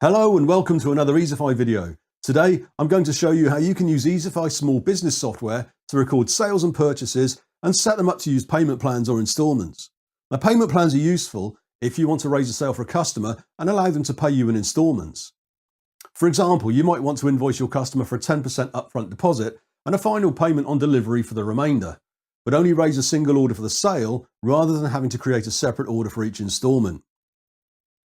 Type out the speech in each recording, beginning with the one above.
Hello and welcome to another Easify video. Today I'm going to show you how you can use Easify small business software to record sales and purchases and set them up to use payment plans or installments. Now, payment plans are useful if you want to raise a sale for a customer and allow them to pay you in installments. For example, you might want to invoice your customer for a 10% upfront deposit and a final payment on delivery for the remainder, but only raise a single order for the sale rather than having to create a separate order for each installment.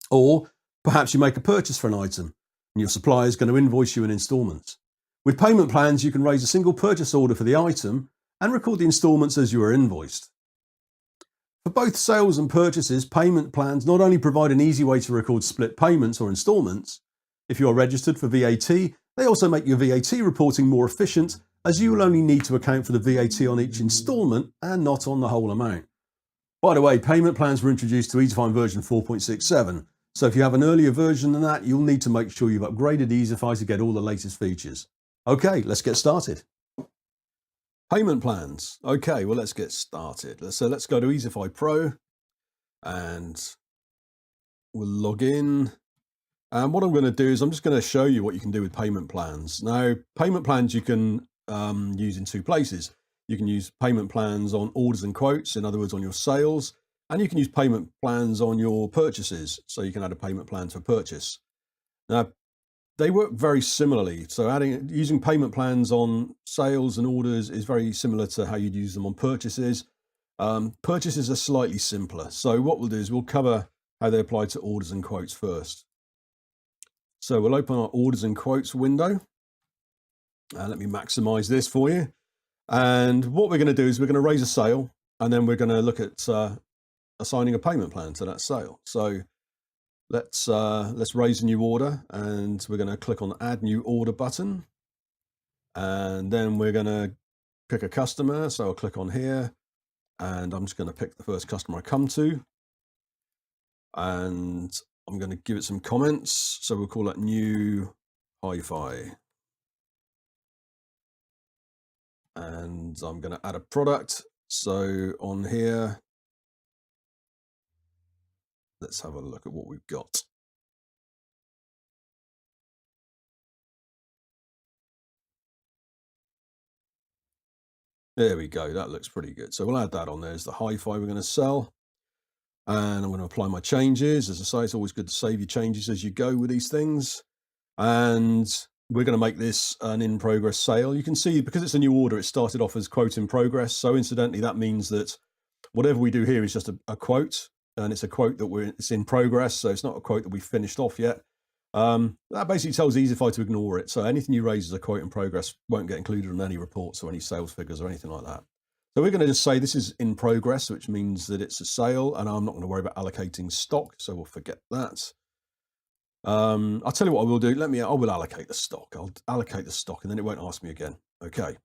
Or perhaps you make a purchase for an item and your supplier is going to invoice you in installments. With payment plans, you can raise a single purchase order for the item and record the installments as you are invoiced. For both sales and purchases, payment plans not only provide an easy way to record split payments or installments. If you are registered for VAT, they also make your VAT reporting more efficient, as you will only need to account for the VAT on each installment and not on the whole amount. By the way, payment plans were introduced to Easify version 4.67. So if you have an earlier version than that, you'll need to make sure you've upgraded Easify to get all the latest features. Okay, let's get started. Payment plans. Okay, well, let's get started. So let's go to Easify Pro and we'll log in. And what I'm going to do is I'm just going to show you what you can do with payment plans. Now, payment plans you can use in two places. You can use payment plans on orders and quotes, in other words, on your sales. And you can use payment plans on your purchases. So you can add a payment plan to a purchase. Now, they work very similarly. So using payment plans on sales and orders is very similar to how you'd use them on purchases. Purchases are slightly simpler. So what we'll do is we'll cover how they apply to orders and quotes first. So we'll open our orders and quotes window. Let me maximize this for you. And what we're going to do is we're going to raise a sale, and then we're going to look at assigning a payment plan to that sale. So let's raise a new order, and we're going to click on the Add New Order button, and then we're going to pick a customer. So I'll click on here, and I'm just going to pick the first customer I come to, and I'm going to give it some comments. So we'll call that New Hi-Fi, and I'm going to add a product. So on here, let's have a look at what we've got. There we go. That looks pretty good. So we'll add that on there as the hi-fi we're going to sell. And I'm going to apply my changes. As I say, it's always good to save your changes as you go with these things. And we're going to make this an in-progress sale. You can see, because it's a new order, it started off as quote in progress. So incidentally, that means that whatever we do here is just a quote. And it's a quote that it's in progress, so it's not a quote that we've finished off yet. That basically tells Easify to ignore it. So anything you raise as a quote in progress won't get included in any reports or any sales figures or anything like that. So we're going to just say this is in progress, which means that it's a sale, and I'm not going to worry about allocating stock, so we'll forget that. I'll tell you what I will do. I will allocate the stock. I'll allocate the stock, and then it won't ask me again. Okay.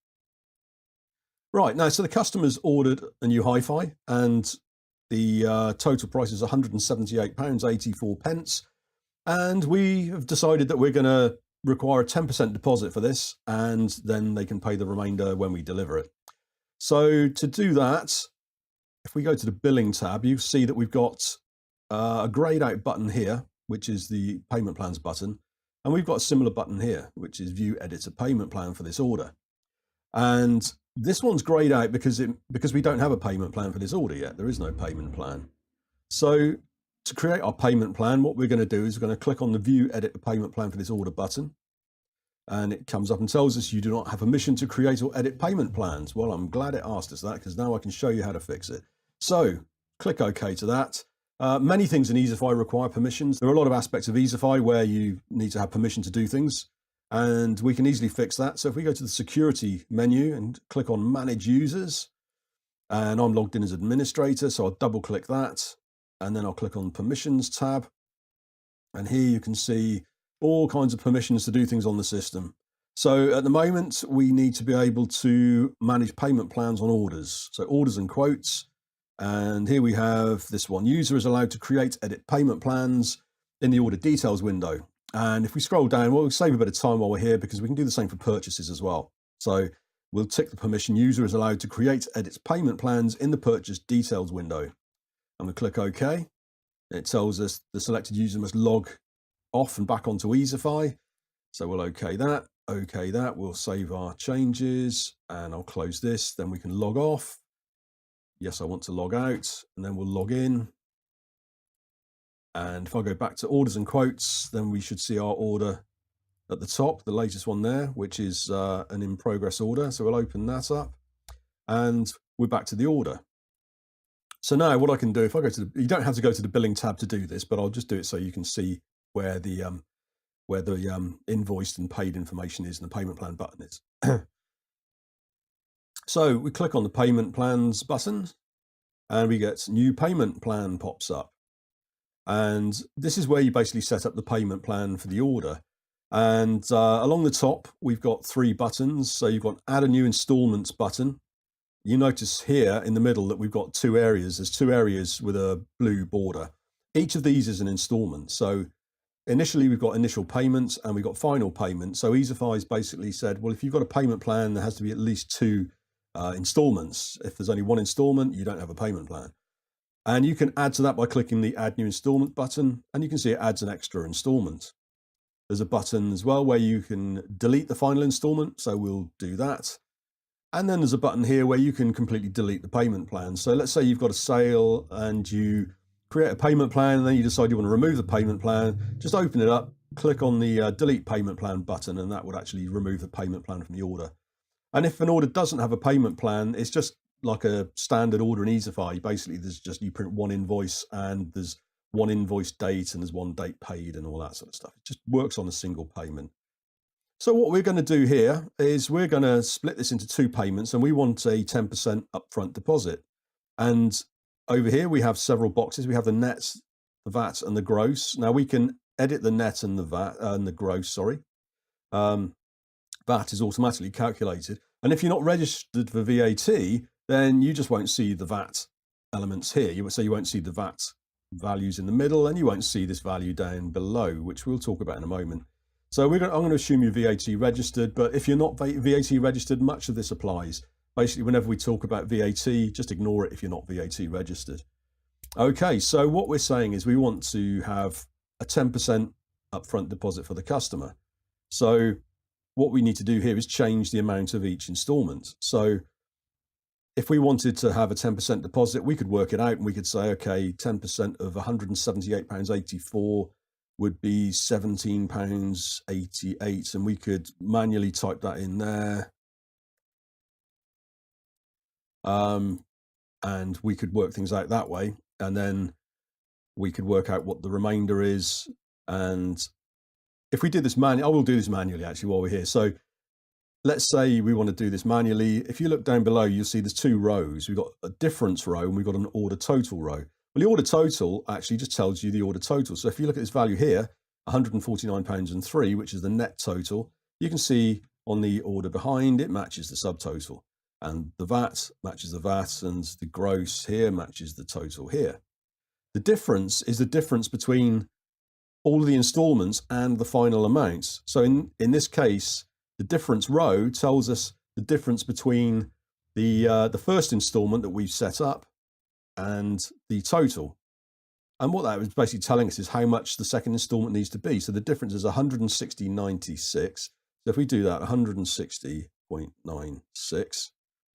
Right, now, so the customer's ordered a new hi-fi, and the total price is £178.84, and we have decided that we're going to require a 10% deposit for this, and then they can pay the remainder when we deliver it. So to do that, if we go to the billing tab, you see that we've got a grayed out button here, which is the payment plans button, and we've got a similar button here, which is view edit a payment plan for this order. And this one's grayed out because we don't have a payment plan for this order yet. There is no payment plan. So to create our payment plan, what we're going to do is we're going to click on the View Edit a Payment Plan for this order button. And it comes up and tells us you do not have permission to create or edit payment plans. Well, I'm glad it asked us that, because now I can show you how to fix it. So click OK to that. Many things in Easify require permissions. There are a lot of aspects of Easify where you need to have permission to do things, and we can easily fix that. So if we go to the security menu and click on Manage Users, and I'm logged in as administrator, so I'll double click that, and then I'll click on Permissions tab. And here you can see all kinds of permissions to do things on the system. So at the moment, we need to be able to manage payment plans on orders. So orders and quotes. And here we have this one. User is allowed to create, edit payment plans in the order details window. And if we scroll down, we'll save a bit of time while we're here, because we can do the same for purchases as well. So we'll tick the permission. User is allowed to create, edit payment plans in the purchase details window. And we click OK. It tells us the selected user must log off and back onto Easify. So we'll okay that, we'll save our changes, and I'll close this, then we can log off. Yes, I want to log out, and then we'll log in. And if I go back to orders and quotes, then we should see our order at the top, the latest one there, which is an in progress order. So we'll open that up, and we're back to the order. So now what I can do, if I go to you don't have to go to the billing tab to do this, but I'll just do it so you can see where the invoiced and paid information is and the payment plan button is. So we click on the payment plans button, and we get new payment plan pops up. And this is where you basically set up the payment plan for the order. And along the top, we've got 3 buttons. So you've got add a new installments button. You notice here in the middle that we've got 2 areas. There's 2 areas with a blue border. Each of these is an installment. So initially we've got initial payments and we've got final payment. So Easify's basically said, well, if you've got a payment plan, there has to be at least 2 installments. If there's only 1 installment, you don't have a payment plan. And you can add to that by clicking the add new installment button, and you can see it adds an extra installment. There's a button as well where you can delete the final installment, so we'll do that. And then there's a button here where you can completely delete the payment plan. So let's say you've got a sale and you create a payment plan, and then you decide you want to remove the payment plan. Just open it up, click on the delete payment plan button, and that would actually remove the payment plan from the order. And if an order doesn't have a payment plan, it's just like a standard order in Easify. Basically, there's just, you print 1 invoice, and there's 1 invoice date, and there's 1 date paid, and all that sort of stuff. It just works on a single payment. So what we're going to do here is we're going to split this into 2 payments, and we want a 10% upfront deposit. And over here we have several boxes. We have the net, the VAT, and the gross. Now we can edit the net and the VAT and the gross. Sorry, VAT is automatically calculated, and if you're not registered for VAT, then you just won't see the VAT elements here. You won't see the VAT values in the middle, and you won't see this value down below, which we'll talk about in a moment. So I'm going to assume you're VAT registered, but if you're not VAT registered, much of this applies. Basically, whenever we talk about VAT, just ignore it if you're not VAT registered. Okay, so what we're saying is we want to have a 10% upfront deposit for the customer. So what we need to do here is change the amount of each installment. So if we wanted to have a 10% deposit, we could work it out, and we could say, okay, 10% of £178.84 would be £17.88, and we could manually type that in there. And we could work things out that way, and then we could work out what the remainder is. And if we did this manually, I will do this manually actually while we're here. So let's say we want to do this manually. If you look down below, you'll see there's 2 rows. We've got a difference row, and we've got an order total row. Well, the order total actually just tells you the order total. So if you look at this value here, £149.03, which is the net total, you can see on the order behind, it matches the subtotal. And the VAT matches the VAT, and the gross here matches the total here. The difference is the difference between all of the installments and the final amounts. So in this case, the difference row tells us the difference between the first installment that we've set up and the total. And what that was basically telling us is how much the second installment needs to be. So the difference is 160.96. So if we do that, 160.96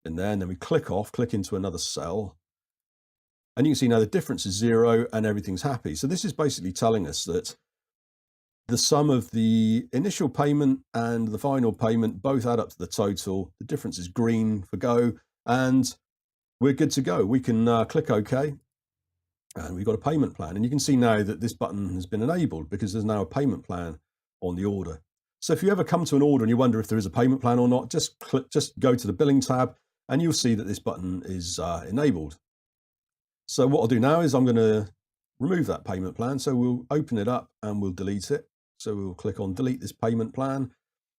in there, and then we click into another cell, and you can see now the difference is 0 and everything's happy. So this is basically telling us that the sum of the initial payment and the final payment both add up to the total. The difference is green for go, and we're good to go. We can click OK, and we've got a payment plan. And you can see now that this button has been enabled because there's now a payment plan on the order. So if you ever come to an order and you wonder if there is a payment plan or not, just go to the billing tab, and you'll see that this button is enabled. So what I'll do now is I'm going to remove that payment plan. So we'll open it up and we'll delete it. So we'll click on delete this payment plan.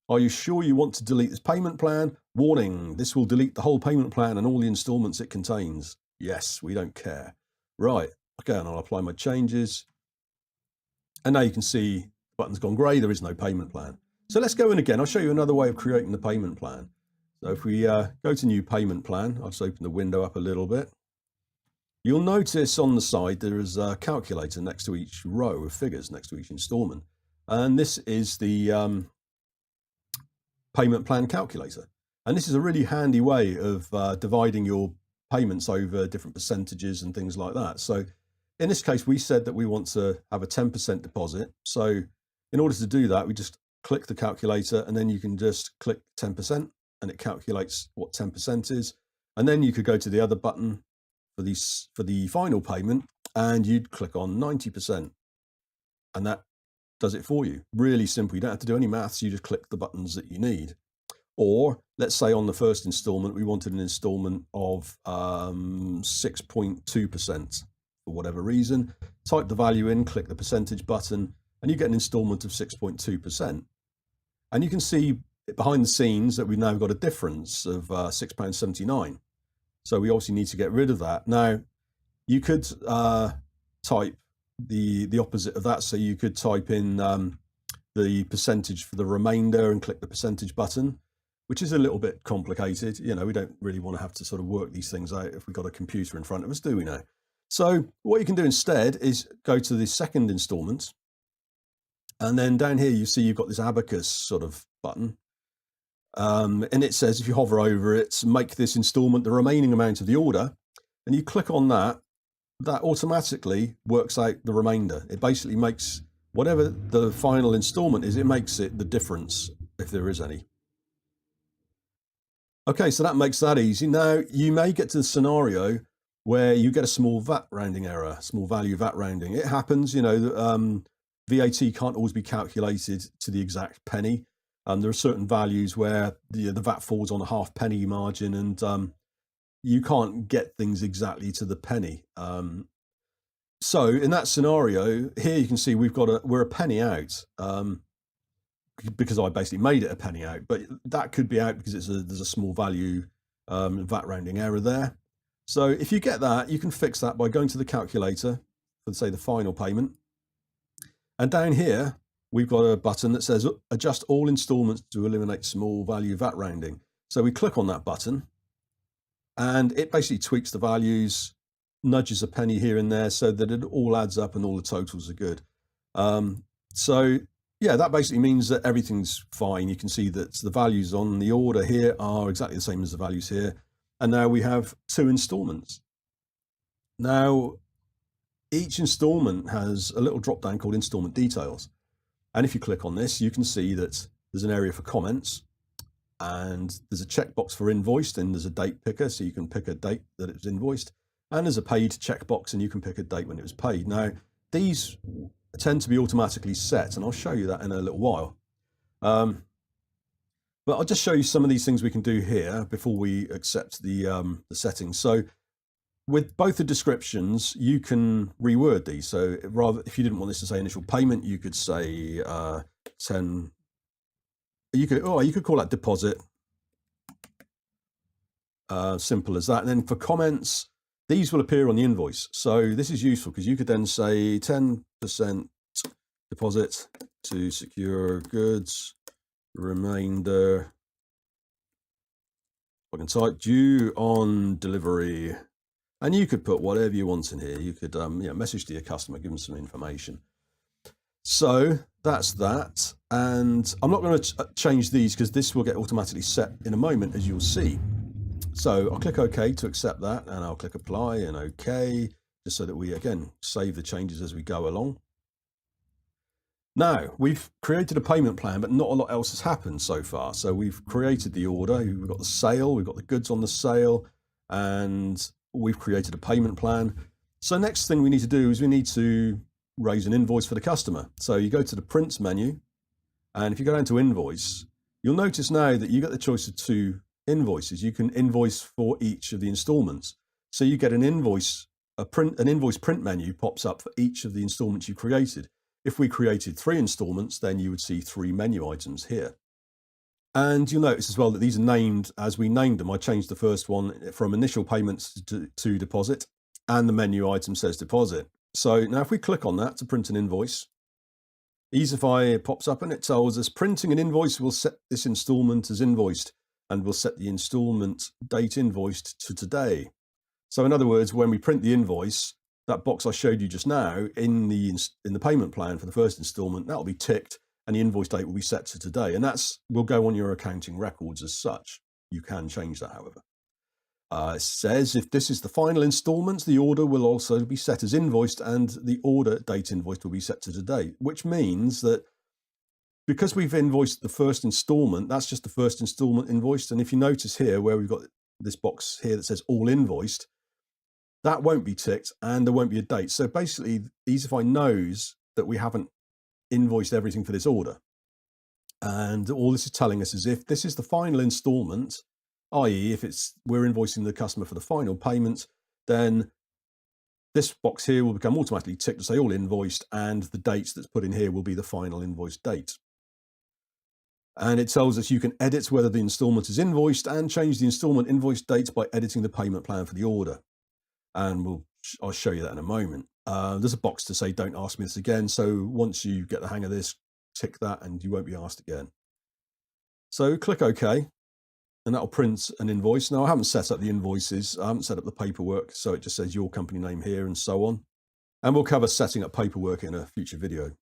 Are you sure you want to delete this payment plan? Warning, this will delete the whole payment plan and all the installments it contains. Yes, we don't care. Right, okay, and I'll apply my changes. And now you can see the button's gone grey, there is no payment plan. So let's go in again. I'll show you another way of creating the payment plan. So if we go to new payment plan, I'll just open the window up a little bit. You'll notice on the side there is a calculator next to each row of figures, next to each installment. And this is the payment plan calculator. And this is a really handy way of dividing your payments over different percentages and things like that. So in this case, we said that we want to have a 10% deposit. So in order to do that, we just click the calculator, and then you can just click 10% and it calculates what 10% is. And then you could go to the other button for the final payment, and you'd click on 90%, and that does it for you. Really simple. You don't have to do any maths. You just click the buttons that you need. Or let's say on the first installment, we wanted an installment of 6.2% for whatever reason. Type the value in, click the percentage button, and you get an installment of 6.2%. And you can see behind the scenes that we've now got a difference of £6.79. So we obviously need to get rid of that. Now, you could type the opposite of that. So you could type in the percentage for the remainder and click the percentage button, which is a little bit complicated. You know, we don't really want to have to sort of work these things out if we've got a computer in front of us, do we now? So what you can do instead is go to the second installment. And then down here, you see you've got this abacus sort of button. And it says, if you hover over it, make this installment the remaining amount of the order. And you click on that, that automatically works out the remainder. It basically makes whatever the final installment is, it makes it the difference, if there is any. Okay, so that makes that easy. Now, you may get to the scenario where you get a small VAT rounding error, small value VAT rounding. It happens, you know, VAT can't always be calculated to the exact penny. There are certain values where the VAT falls on a half-penny margin, and you can't get things exactly to the penny. So in that scenario, here you can see we're a penny out, because I basically made it a penny out, but that could be out because there's a small value VAT rounding error there. So if you get that, you can fix that by going to the calculator for, say, the final payment. And down here, we've got a button that says adjust all installments to eliminate small value VAT rounding. So we click on that button, and it basically tweaks the values, nudges a penny here and there so that it all adds up and all the totals are good. So yeah, that basically means that everything's fine. You can see that the values on the order here are exactly the same as the values here. And now we have 2 installments. Now, each installment has a little drop down called installment details. And if you click on this, you can see that there's an area for comments, and there's a checkbox for invoiced, and there's a date picker, so you can pick a date that it was invoiced, and there's a paid checkbox, and you can pick a date when it was paid. Now, these tend to be automatically set, and I'll show you that in a little while. But I'll just show you some of these things we can do here before we accept the settings. So with both the descriptions, you can reword these. So rather, if you didn't want this to say initial payment, you could say 10. You could call that deposit. Simple as that. And then for comments, these will appear on the invoice. So this is useful because you could then say 10% deposit to secure goods, remainder, I can type due on delivery. And you could put whatever you want in here. You could message to your customer, give them some information. So that's that. And I'm not going to change these because this will get automatically set in a moment, as you'll see. So I'll click OK to accept that, and I'll click apply and OK, just so that we, again, save the changes as we go along. Now, we've created a payment plan, but not a lot else has happened so far. So we've created the order, we've got the sale, we've got the goods on the sale, and we've created a payment plan. So next thing we need to do is we need to raise an invoice for the customer. So you go to the print menu, and if you go down to invoice, you'll notice now that you get the choice of 2 invoices. You can invoice for each of the installments. So you get an invoice print menu pops up for each of the installments you created. If we created 3 installments, then you would see 3 menu items here. And you'll notice as well that these are named as we named them. I changed the first one from initial payments to deposit, and the menu item says deposit. So now if we click on that to print an invoice, Easify pops up and it tells us printing an invoice will set this installment as invoiced, and we'll set the installment date invoiced to today. So in other words, when we print the invoice, that box I showed you just now in the payment plan for the first installment, that'll be ticked and the invoice date will be set to today. And will go on your accounting records as such. You can change that, however. It says if this is the final installment, the order will also be set as invoiced and the order date invoiced will be set to today, which means that because we've invoiced the first installment, that's just the first installment invoiced. And if you notice here where we've got this box here that says all invoiced, that won't be ticked and there won't be a date. So basically, Easify knows that we haven't invoiced everything for this order. And all this is telling us is if this is the final installment, i.e. if we're invoicing the customer for the final payment, then this box here will become automatically ticked to say all invoiced, and the dates that's put in here will be the final invoice date. And it tells us you can edit whether the installment is invoiced and change the installment invoice date by editing the payment plan for the order. And I'll show you that in a moment. There's a box to say don't ask me this again. So once you get the hang of this, tick that and you won't be asked again. So click OK. And that'll print an invoice. Now, I haven't set up the invoices. I haven't set up the paperwork. So it just says your company name here and so on. And we'll cover setting up paperwork in a future video.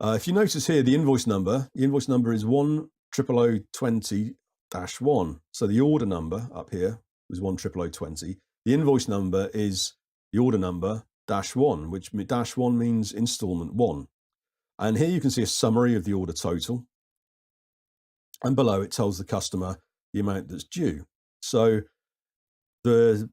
If you notice here, the invoice number is 10020-1. So the order number up here was 10020. The invoice number is the order number -1, which -1 means installment 1. And here you can see a summary of the order total. And below it tells the customer the amount that's due. So the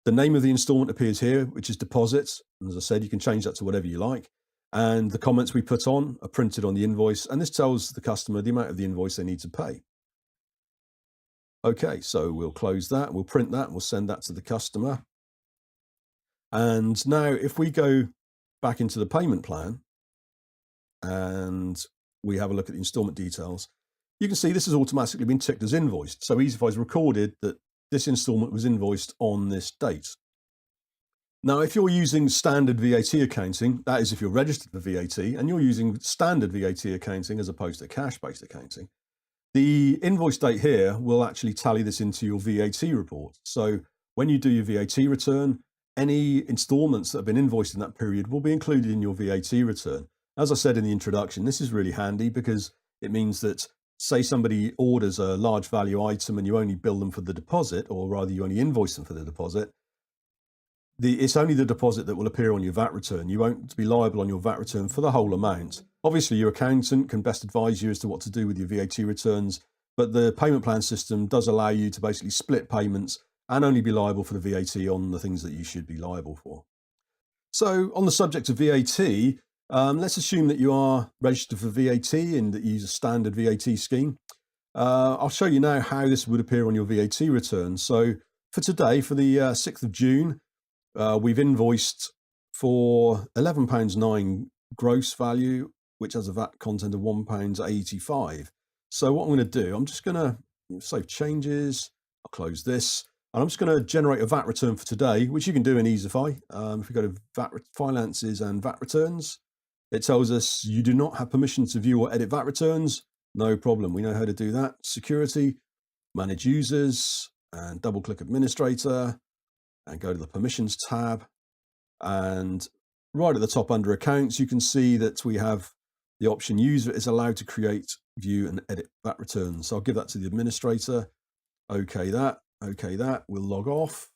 name of the installment appears here, which is deposit. And as I said, you can change that to whatever you like. And the comments we put on are printed on the invoice. And this tells the customer the amount of the invoice they need to pay. Okay, so we'll close that. We'll print that. And we'll send that to the customer. And now if we go back into the payment plan and we have a look at the installment details, you can see this has automatically been ticked as invoiced. So Easify's recorded that this installment was invoiced on this date. Now, if you're using standard VAT accounting, that is if you're registered for VAT and you're using standard VAT accounting as opposed to cash-based accounting, the invoice date here will actually tally this into your VAT report. So when you do your VAT return, any installments that have been invoiced in that period will be included in your VAT return. As I said in the introduction, this is really handy because it means that say somebody orders a large value item and you only bill them for the deposit, or rather you only invoice them for the deposit, it's only the deposit that will appear on your VAT return. You won't be liable on your VAT return for the whole amount. Obviously, your accountant can best advise you as to what to do with your VAT returns, but the payment plan system does allow you to basically split payments and only be liable for the VAT on the things that you should be liable for. So on the subject of VAT, let's assume that you are registered for VAT and that you use a standard VAT scheme. I'll show you now how this would appear on your VAT return. So for today, for the 6th of June, we've invoiced for £11.09 gross value, which has a VAT content of £1.85. So what I'm going to do, I'm just going to save changes. I'll close this. And I'm just going to generate a VAT return for today, which you can do in Easify. If we go to VAT Finances and VAT Returns, it tells us you do not have permission to view or edit VAT returns. No problem. We know how to do that. Security, Manage Users, and double-click Administrator, and go to the Permissions tab. And right at the top under Accounts, you can see that we have the option User is allowed to create, view, and edit VAT returns. So I'll give that to the administrator. Okay, that. Okay, that. We'll log off.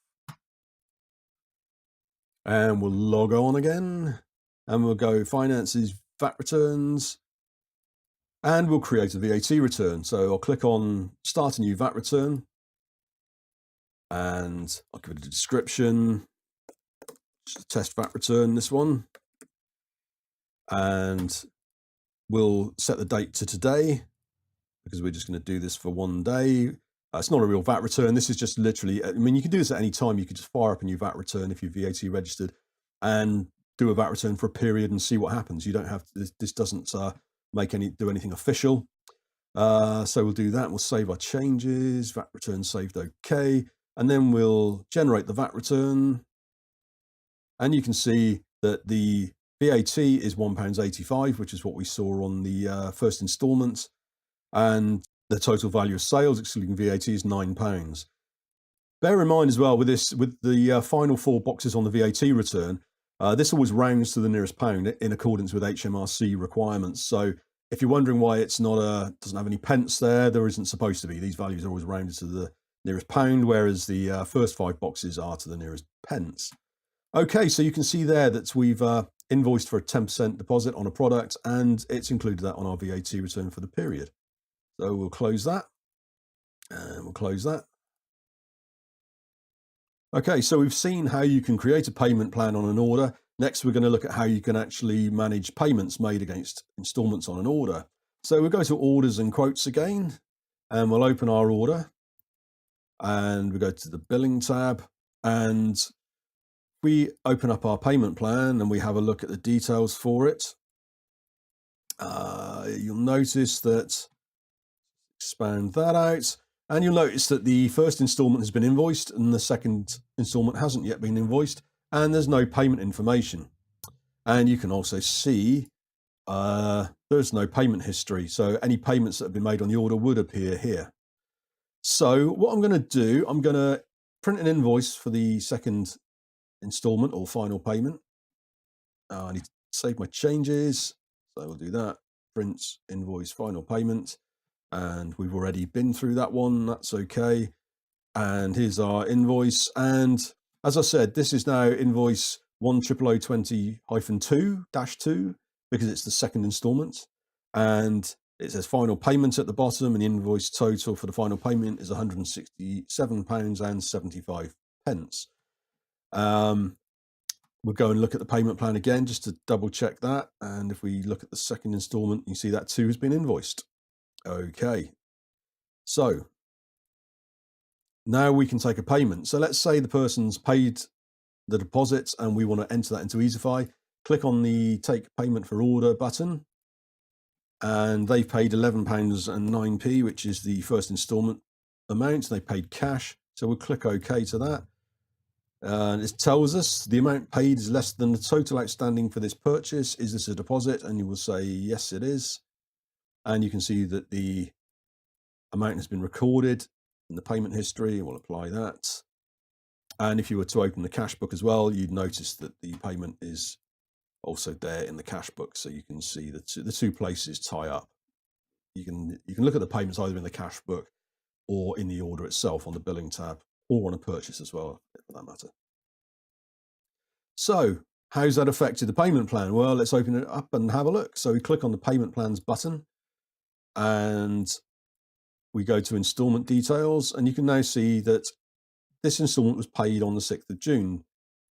And we'll log on again. And we'll go Finances, VAT Returns. And we'll create a VAT return. So I'll click on Start a new VAT return. And I'll give it a description. Just a test VAT return, this one. And we'll set the date to today because we're just going to do this for one day. It's not a real VAT return. This is just literally, I mean, you can do this at any time. You could just fire up a new VAT return if you're VAT registered and do a VAT return for a period and see what happens. You don't have to, this doesn't do anything official. So we'll do that. We'll save our changes, VAT return saved okay. And then we'll generate the VAT return. And you can see that the VAT is £1.85, which is what we saw on the first instalment. And the total value of sales, excluding VAT, is £9. Bear in mind as well with this, with the final 4 boxes on the VAT return, this always rounds to the nearest pound in accordance with HMRC requirements. So if you're wondering why it's not doesn't have any pence there isn't supposed to be. These values are always rounded to the nearest pound, whereas the first 5 boxes are to the nearest pence. Okay, so you can see there that we've invoiced for a 10% deposit on a product, and it's included that on our VAT return for the period. So we'll close that, and we'll close that. Okay, so we've seen how you can create a payment plan on an order. Next, we're going to look at how you can actually manage payments made against installments on an order. So we'll go to orders and quotes again, and we'll open our order, and we go to the billing tab, and we open up our payment plan and we have a look at the details for it. You'll notice that, expand that out, and you'll notice that the first installment has been invoiced and the second installment hasn't yet been invoiced, and there's no payment information. And you can also see there's no payment history, so any payments that have been made on the order would appear here. So what I'm going to do, I'm going to print an invoice for the second installment or final payment. I need to save my changes, so we'll do that. Print invoice final payment, and we've already been through that one. That's okay. And here's our invoice, and as I said, this is now invoice 10020-2-2 because it's the second installment, and it says final payment at the bottom, and the invoice total for the final payment is £167.75. We'll go and look at the payment plan again just to double check that, and if we look at the second installment, you see that too has been invoiced. Okay, so now we can take a payment. So let's say the person's paid the deposit and we want to enter that into Easify. Click on the take payment for order button, and they've paid £11.09, which is the first installment amount. They paid cash, so we'll click OK to that. And it tells us the amount paid is less than the total outstanding for this purchase. Is this a deposit? And you will say yes, it is. And you can see that the amount has been recorded in the payment history. We'll apply that. And if you were to open the cash book as well, you'd notice that the payment is also there in the cash book. So you can see the two places tie up. You can look at the payments either in the cash book or in the order itself on the billing tab, or on a purchase as well, for that matter. So how's that affected the payment plan? Well, let's open it up and have a look. So we click on the payment plans button, and we go to installment details, and you can now see that this installment was paid on the 6th of June,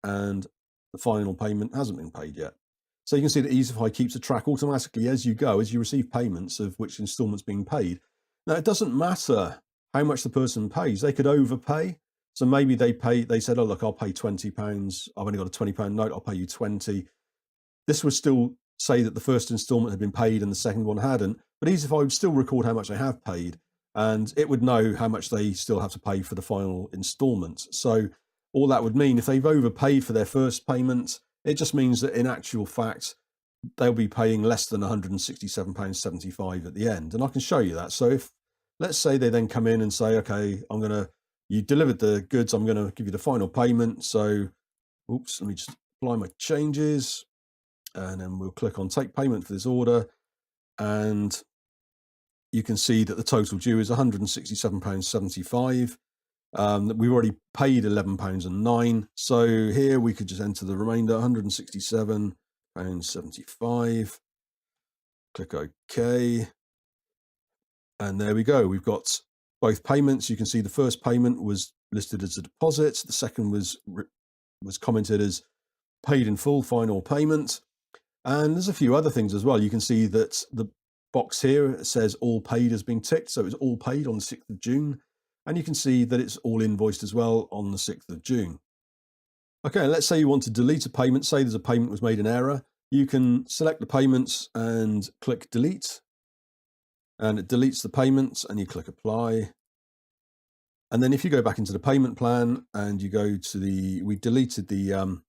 and the final payment hasn't been paid yet. So you can see that Easify keeps a track automatically as you go, as you receive payments of which installment's being paid. Now, it doesn't matter how much the person pays. They could overpay. So maybe they said, oh, look, I'll pay £20. I've only got a £20 note. I'll pay you 20. This would still say that the first installment had been paid and the second one hadn't, but Easify would still record how much they have paid, and it would know how much they still have to pay for the final installment. So all that would mean, if they've overpaid for their first payment, it just means that in actual fact, they'll be paying less than £167.75 at the end. And I can show you that. So if, let's say they then come in and say, okay, you delivered the goods, I'm going to give you the final payment. So, oops, let me just apply my changes, and then we'll click on take payment for this order, and you can see that the total due is £167.75. We've already paid £11.09. So here we could just enter the remainder, £167.75. Click OK. And there we go. We've got both payments. You can see the first payment was listed as a deposit. The second was commented as paid in full, final payment. And there's a few other things as well. You can see that the box here says all paid has been ticked. So it's all paid on the 6th of June. And you can see that it's all invoiced as well on the 6th of June. Okay, let's say you want to delete a payment. Say there's a payment was made in error. You can select the payments and click delete. And it deletes the payments, and you click apply. And then if you go back into the payment plan and you go to we deleted the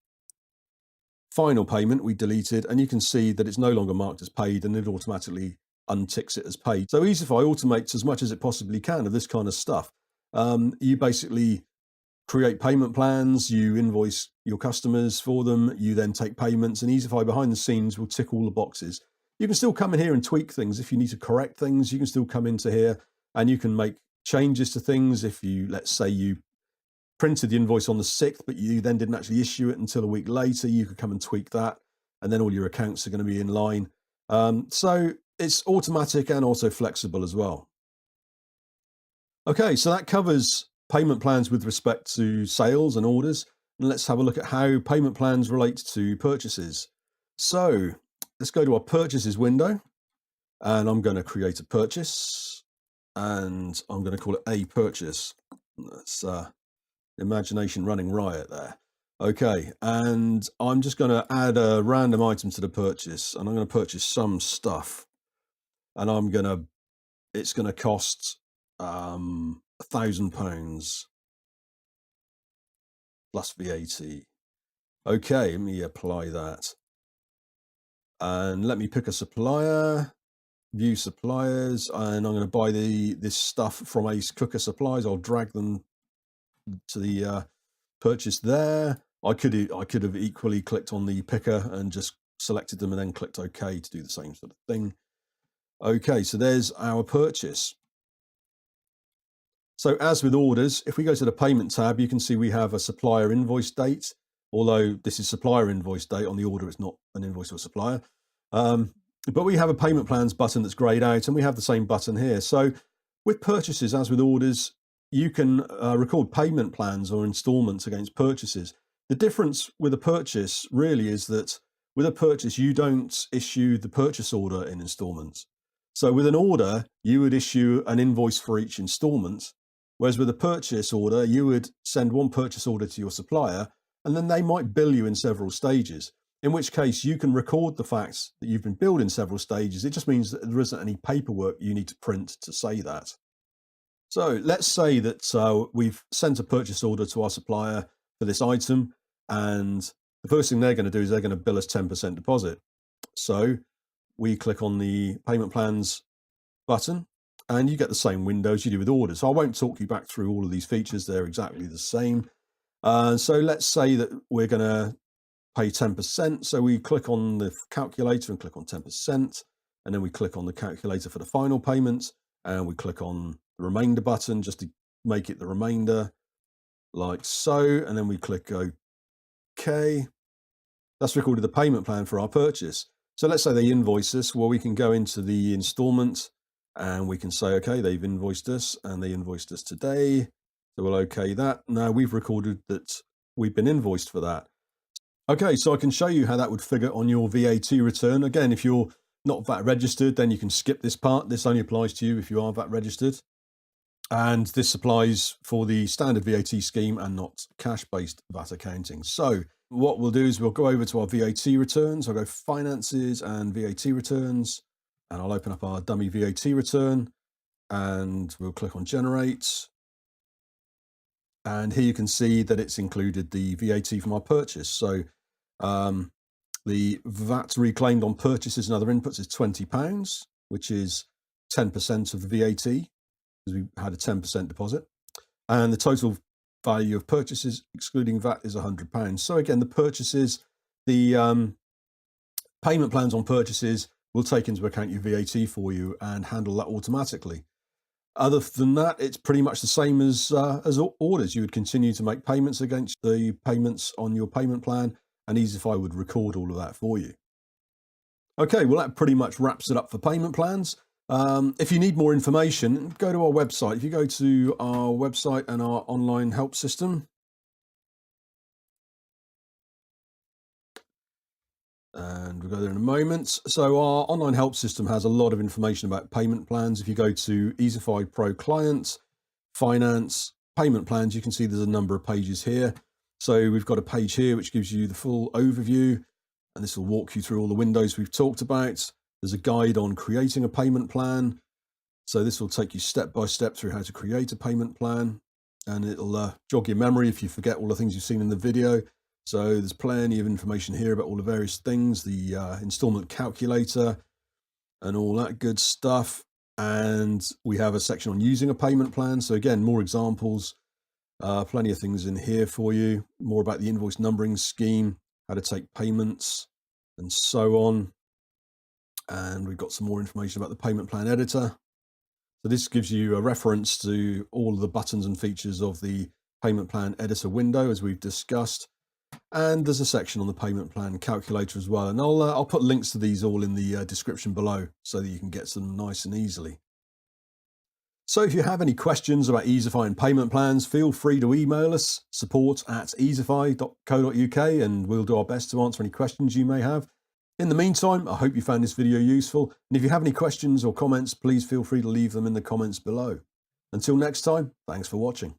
final payment, we deleted, and you can see that it's no longer marked as paid, and it automatically unticks it as paid. So Easify automates as much as it possibly can of this kind of stuff. You basically create payment plans, you invoice your customers for them, you then take payments, and Easify behind the scenes will tick all the boxes. You can still come in here and tweak things. If you need to correct things, you can still come into here and you can make changes to things. If you, let's say you printed the invoice on the 6th, but you then didn't actually issue it until a week later, you could come and tweak that, and then all your accounts are going to be in line. So it's automatic and also flexible as well. Okay, so that covers payment plans with respect to sales and orders. And let's have a look at how payment plans relate to purchases. So let's go to our purchases window, and I'm going to create a purchase, and I'm going to call it a purchase. That's imagination running riot there. Okay, and I'm just going to add a random item to the purchase, and I'm going to purchase some stuff, and it's going to cost £1,000 plus VAT. Okay, let me apply that, and let me pick a supplier, view suppliers, and I'm going to buy this stuff from Ace Cooker Supplies. I'll drag them to the purchase there. I could have equally clicked on the picker and just selected them and then clicked OK to do the same sort of thing. Okay, so there's our purchase. So as with orders, if we go to the payment tab, you can see we have a supplier invoice date, although this is supplier invoice date. On the order, it's not an invoice or supplier. But we have a payment plans button that's grayed out, and we have the same button here. So with purchases, as with orders, you can record payment plans or installments against purchases. The difference with a purchase really is that with a purchase, you don't issue the purchase order in installments. So with an order, you would issue an invoice for each installment, whereas with a purchase order, you would send one purchase order to your supplier, and then they might bill you in several stages, in which case you can record the fact that you've been billed in several stages. It just means that there isn't any paperwork you need to print to say that. So let's say that we've sent a purchase order to our supplier for this item, and the first thing they're going to do is they're going to bill us 10% deposit. So we click on the payment plans button, and you get the same window as you do with orders. So I won't talk you back through all of these features. They're exactly the same. So let's say that we're going to pay 10%. So we click on the calculator and click on 10%, and then we click on the calculator for the final payment, and we click on the remainder button just to make it the remainder, like so, and then we click OK. That's recorded the payment plan for our purchase. So let's say they invoice us. Well, we can go into the installment, and we can say, okay, they've invoiced us, and they invoiced us today. So we'll OK that. Now we've recorded that we've been invoiced for that. Okay, so I can show you how that would figure on your VAT return. Again, if you're not VAT registered, then you can skip this part. This only applies to you if you are VAT registered. And this applies for the standard VAT scheme and not cash-based VAT accounting. So what we'll do is we'll go over to our VAT returns. I'll go Finances and VAT returns, and I'll open up our dummy VAT return, and we'll click on Generate. And here you can see that it's included the VAT from our purchase. So the VAT reclaimed on purchases and other inputs is £20, which is 10% of the VAT, because we had a 10% deposit. And the total value of purchases, excluding VAT, is £100. So again, the purchases, the payment plans on purchases will take into account your VAT for you and handle that automatically. Other than that, it's pretty much the same as orders. You would continue to make payments against the payments on your payment plan, and Easify would record all of that for you. Okay, well, that pretty much wraps it up for payment plans. If you need more information, go to our website. If you go to our website and our online help system, and we'll go there in a moment. So our online help system has a lot of information about payment plans. If you go to Easify Pro Client, Finance, Payment Plans, you can see there's a number of pages here. So we've got a page here which gives you the full overview, and this will walk you through all the windows we've talked about. There's a guide on creating a payment plan. So this will take you step by step through how to create a payment plan, and it'll jog your memory if you forget all the things you've seen in the video. So there's plenty of information here about all the various things, the installment calculator and all that good stuff. And we have a section on using a payment plan. So again, more examples Plenty of things in here for you, more about the invoice numbering scheme, how to take payments, and so on. And we've got some more information about the payment plan editor. So this gives you a reference to all of the buttons and features of the payment plan editor window, as we've discussed. And there's a section on the payment plan calculator as well. And I'll put links to these all in the description below so that you can get them nice and easily. So if you have any questions about Easify and payment plans, feel free to email us, support@easify.co.uk, and we'll do our best to answer any questions you may have. In the meantime, I hope you found this video useful, and if you have any questions or comments, please feel free to leave them in the comments below. Until next time, thanks for watching.